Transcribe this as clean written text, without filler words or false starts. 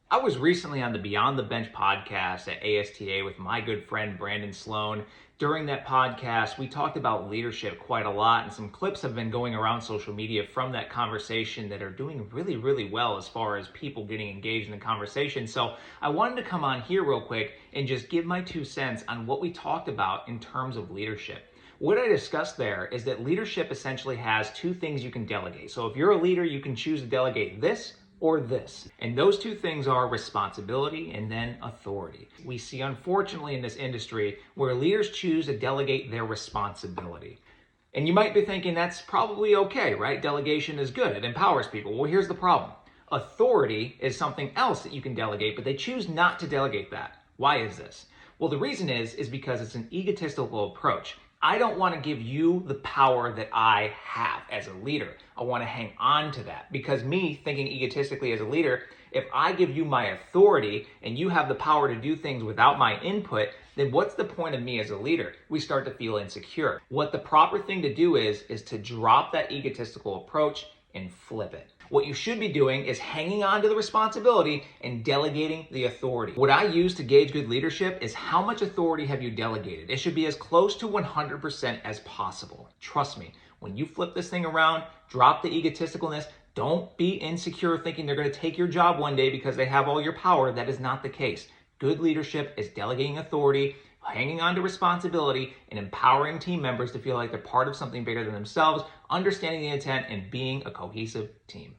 I was recently on the Beyond the Bench podcast at ASTA with my good friend Brandon Sloan. During that podcast, we talked about leadership quite a lot, and some clips have been going around social media from that conversation that are doing really, really well as far as people getting engaged in the conversation. So I wanted to come on here real quick and just give my 2 cents on what we talked about in terms of leadership. What I discussed there is that leadership essentially has two things you can delegate. So if you're a leader, you can choose to delegate this or this. And those two things are responsibility and then authority. We see, unfortunately, in this industry where leaders choose to delegate their responsibility. And you might be thinking that's probably okay, right? Delegation is good, it empowers people. Well, here's the problem. Authority is something else that you can delegate, but they choose not to delegate that. Why is this? Well, the reason is because it's an egotistical approach. I don't want to give you the power that I have as a leader. I want to hang on to that because me thinking egotistically as a leader, if I give you my authority and you have the power to do things without my input, then what's the point of me as a leader? We start to feel insecure. What the proper thing to do is to drop that egotistical approach and flip it. What you should be doing is hanging on to the responsibility and delegating the authority. What I use to gauge good leadership is how much authority have you delegated. It should be as close to 100% as possible. Trust me, when you flip this thing around, drop the egotisticalness, don't be insecure thinking they're going to take your job one day because they have all your power. That is not the case. Good leadership is delegating authority, hanging on to responsibility, and empowering team members to feel like they're part of something bigger than themselves, understanding the intent, and being a cohesive team.